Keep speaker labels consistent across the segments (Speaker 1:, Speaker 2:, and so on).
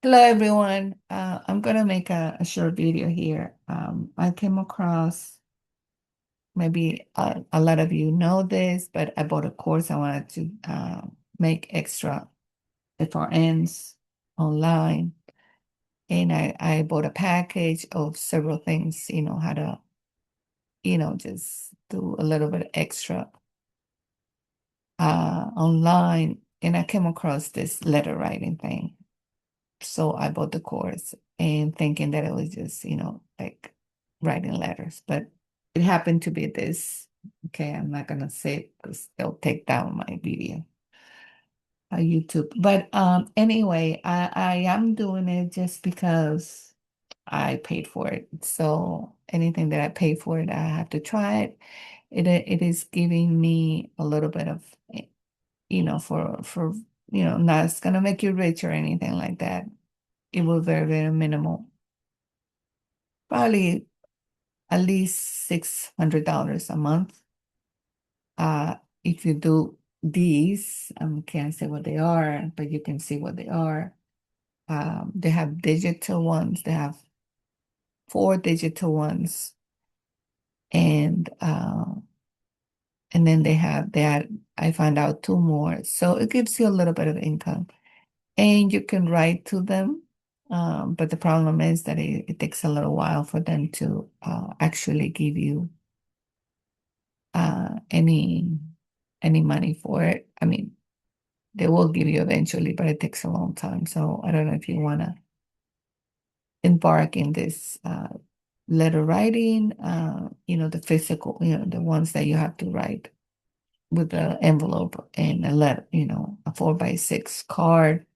Speaker 1: Hello, everyone. I'm going to make a short video here. I came across, maybe a lot of you know this, but I bought a course. I wanted to make extra FRNs online. And I bought a package of several things, how to, just do a little bit extra online. And I came across this letter writing thing. So I bought the course and thinking that it was just, like writing letters, but it happened to be this. Okay, I'm not gonna say it because they'll take down my video, YouTube. But anyway, I am doing it just because I paid for it. So anything that I pay for it, I have to try it. It is giving me a little bit of, for not it's gonna make you rich or anything like that. It was very, very minimal. Probably at least $600 a month. Uh, if you do these, can't say what they are, but you can see what they are. They have digital ones. They have four digital ones, and then I found out two more. So it gives you a little bit of income, and you can write to them. But the problem is that it takes a little while for them to actually give you any money for it. I mean, they will give you eventually, but it takes a long time. So I don't know if you want to embark in this letter writing, the physical, the ones that you have to write with the envelope and a letter, a 4x6 card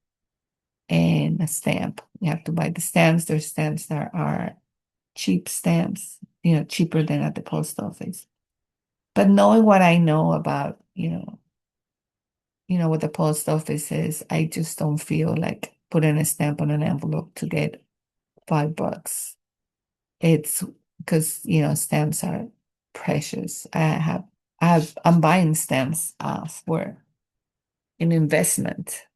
Speaker 1: and a stamp. You have to buy the stamps. There's stamps that are cheap stamps, cheaper than at the post office. But knowing what I know about, what the post office is, I just don't feel like putting a stamp on an envelope to get $5. It's because, stamps are precious. I'm buying stamps for an investment.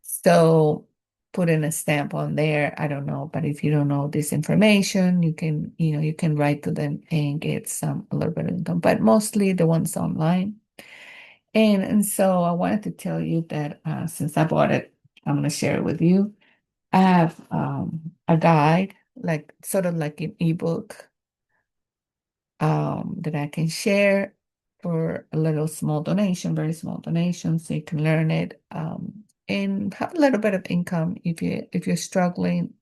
Speaker 1: So putting a stamp on there, I don't know. But if you don't know this information, you can write to them and get a little bit of income. But mostly the ones online. And so I wanted to tell you that since I bought it, I'm going to share it with you. I have a guide, like sort of like an ebook that I can share for a little small donation, very small donation, so you can learn it and have a little bit of income if you're struggling.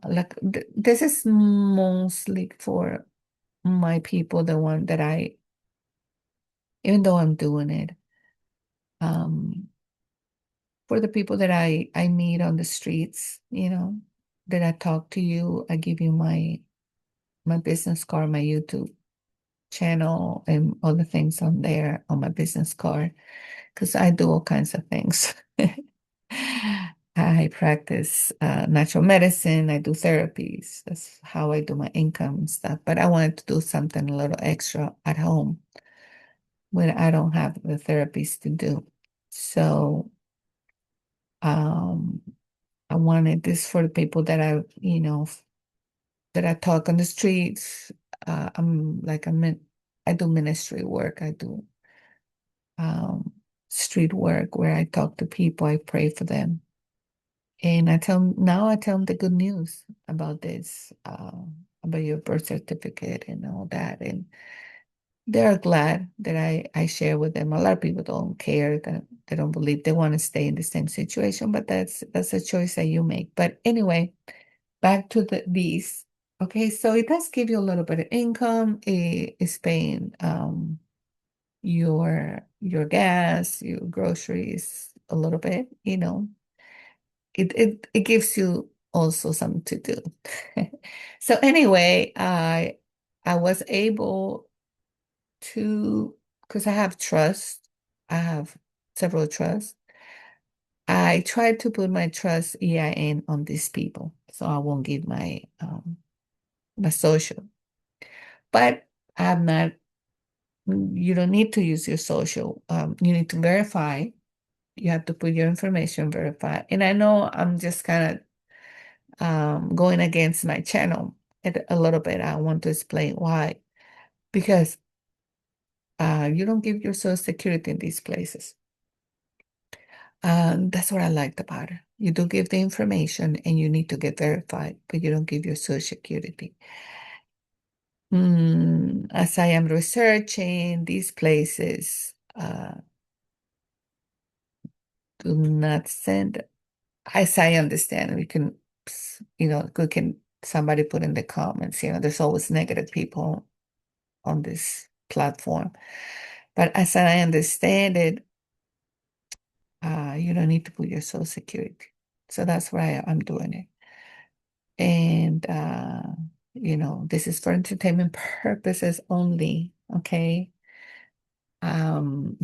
Speaker 1: Like this is mostly for my people, the one that even though I'm doing it. Um, for the people that I meet on the streets, that I talk to you, I give you my business card, my YouTube channel, and all the things on there on my business card, because I do all kinds of things. I practice natural medicine. I do therapies. That's how I do my income and stuff. But I wanted to do something a little extra at home when I don't have the therapies to do. So um, I wanted this for the people that I talk on the streets. I do ministry work. I do um, street work where I talk to people. I pray for them, and I tell them the good news about this, about your birth certificate and all that, and they're glad that I share with them. A lot of people don't care. That they don't believe they want to stay in the same situation, but that's a choice that you make. But anyway, back to these. Okay, so it does give you a little bit of income. It's paying your gas, your groceries a little bit, It gives you also something to do. So anyway, I was able to, because I have trust, I have several trusts. I tried to put my trust EIN on these people, so I won't give my social. But I'm not, you don't need to use your social. You need to verify You have to put your information verified. And I know I'm just kind of going against my channel a little bit. I want to explain why. Because you don't give your social security in these places. That's what I liked about it. You do give the information and you need to get verified, but you don't give your social security. As I am researching these places, do not send, as I understand, we can, we can, somebody put in the comments, there's always negative people on this platform. But as I understand it, you don't need to put your social security. So that's why I'm doing it. And, this is for entertainment purposes only. Okay. Um,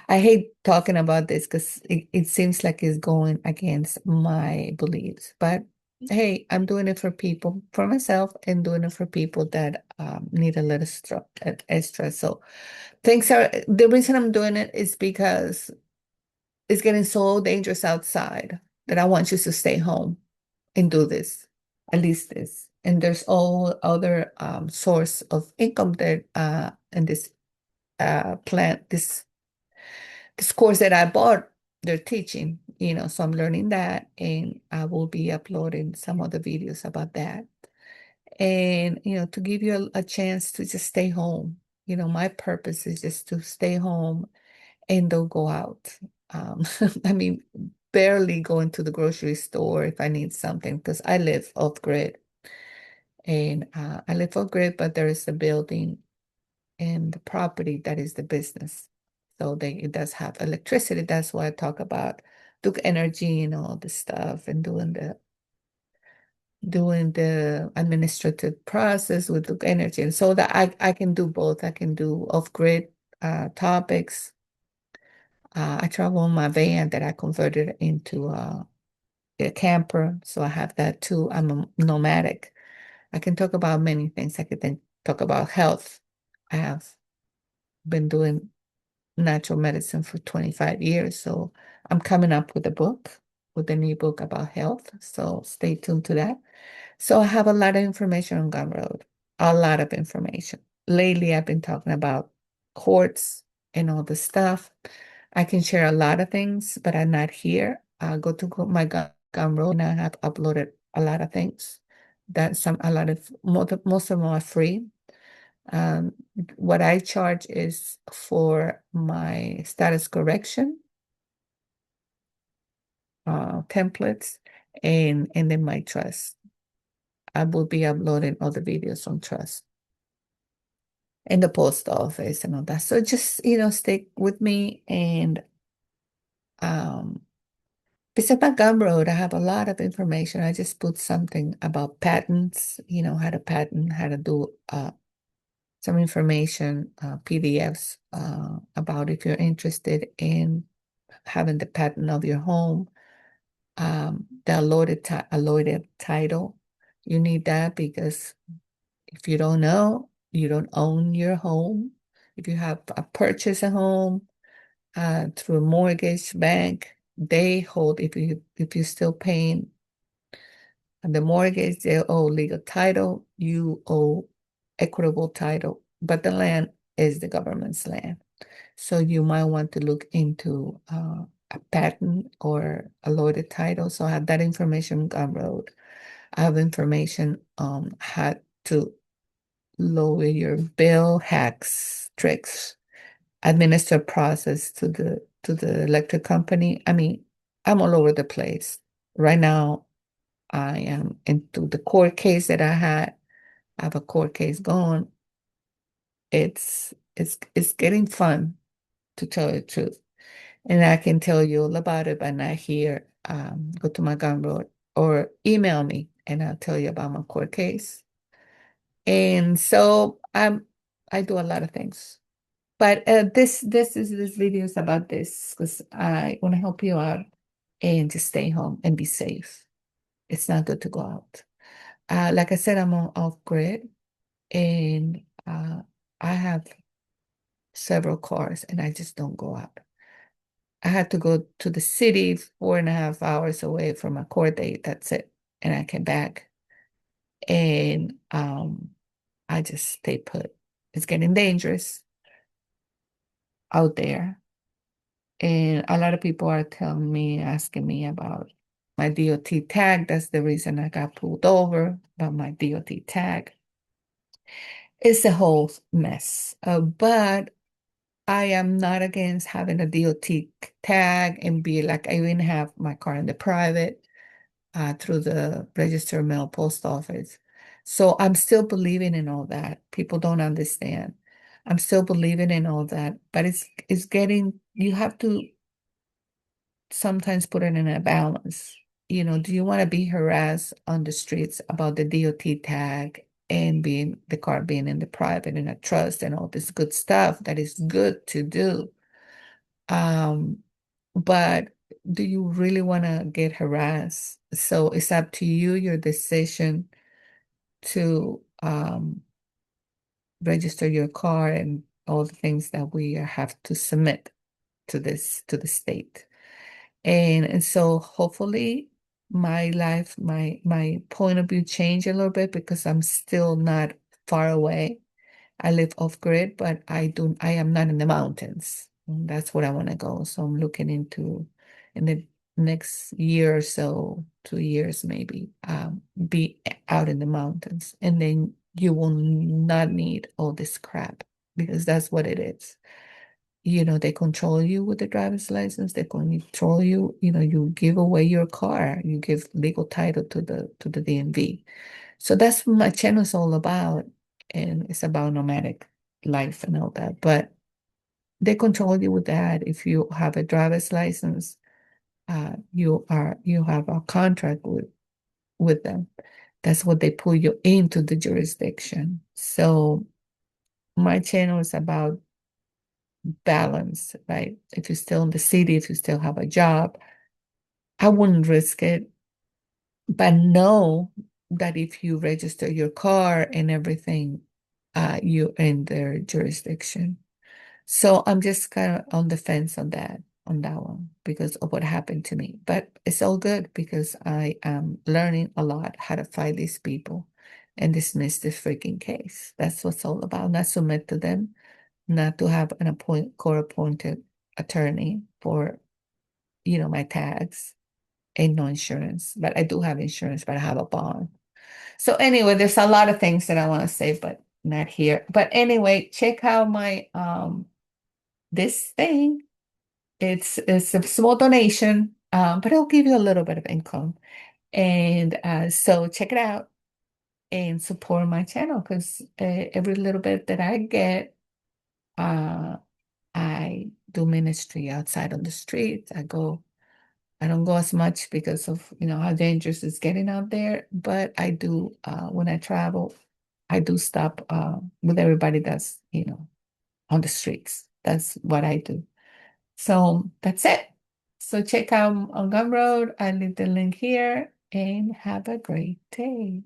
Speaker 1: I hate talking about this because it seems like it's going against my beliefs. But hey, I'm doing it for people, for myself, and doing it for people that need a little extra. So the reason I'm doing it is because it's getting so dangerous outside that I want you to stay home and do this, at least this. And there's all other source of income that in this plan, this course that I bought, they're teaching, so I'm learning that, and I will be uploading some other videos about that. And, to give you a chance to just stay home. My purpose is just to stay home and don't go out. I mean, barely going to the grocery store if I need something because I live off grid. And I live off grid, but there is a building and the property that is the business. So it does have electricity. That's why I talk about Duke Energy and all this stuff and doing the administrative process with Duke Energy. And so that I can do both. I can do off-grid topics. I travel in my van that I converted into a camper. So I have that too. I'm a nomadic. I can talk about many things. I can talk about health. I have been doing natural medicine for 25 years. So I'm coming up with a book, with a new book about health. So stay tuned to that. So I have a lot of information on Gumroad, a lot of information. Lately, I've been talking about courts and all the stuff. I can share a lot of things, but I'm not here. I'll go to my Gumroad and I have uploaded a lot of things. A lot of most of them are free. Um, what I charge is for my status correction templates and then my trust. I will be uploading all the videos on trust and the post office and all that. So just, stick with me and besides my Gumroad, I have a lot of information. I just put something about patents, how to patent, how to do some information, PDFs about if you're interested in having the patent of your home, the allotted title. You need that because if you don't know, you don't own your home. If you have purchase a home through a mortgage bank, they hold if you're still paying the mortgage, they owe legal title, you owe equitable title, but the land is the government's land. So you might want to look into a patent or a loaded title. So I have that information on road. I have information on how to lower your bill, hacks, tricks, administer process to the electric company. I mean, I'm all over the place. Right now, I am into the court case that I had. I have a court case going. It's getting fun, to tell you the truth. And I can tell you all about it, but not here. Go to my Gumroad or email me and I'll tell you about my court case. And so I do a lot of things. But this video is about this because I want to help you out and just stay home and be safe. It's not good to go out. Like I said, I'm on off grid and I have several cars and I just don't go out. I had to go to the city 4.5 hours away from a court date. That's it. And I came back and I just stayed put. It's getting dangerous out there. And a lot of people are telling me, asking me about my DOT tag. That's the reason I got pulled over, about my DOT tag. It's a whole mess. But I am not against having a DOT tag and be like, I even have my car in the private through the registered mail post office. So I'm still believing in all that. People don't understand. I'm still believing in all that, but it's getting, you have to sometimes put it in a balance. Do you want to be harassed on the streets about the DOT tag and being the car being in the private and a trust and all this good stuff that is good to do? Um, but do you really want to get harassed? So it's up to you, your decision to register your car and all the things that we have to submit to the state. And so hopefully my life, my point of view change a little bit because I'm still not far away. I live off grid, but I am not in the mountains. And that's where I want to go. So I'm looking into in the next year or so, 2 years maybe, be out in the mountains. And then you will not need all this crap because that's what it is. They control you with the driver's license. They control you. You give away your car. You give legal title to the DMV. So that's what my channel is all about. And it's about nomadic life and all that. But they control you with that. If you have a driver's license, you have a contract with them. That's what they pull you into the jurisdiction. So my channel is about balance, right? If you're still in the city, if you still have a job, I wouldn't risk it. But know that if you register your car and everything, you're in their jurisdiction. So I'm just kind of on the fence on that one, because of what happened to me. But it's all good because I am learning a lot how to fight these people and dismiss this freaking case. That's what's all about. Not submit to them, not to have an court-appointed attorney for, my tags and no insurance. But I do have insurance, but I have a bond. So anyway, there's a lot of things that I want to say, but not here. But anyway, check out my this thing. It's a small donation, but it'll give you a little bit of income. And so check it out and support my channel because every little bit that I get, uh, I do ministry outside on the streets. I don't go as much because of, how dangerous it's getting out there, but I do, when I travel, I do stop with everybody that's, on the streets. That's what I do. So that's it. So check out on Gumroad. I leave the link here and have a great day.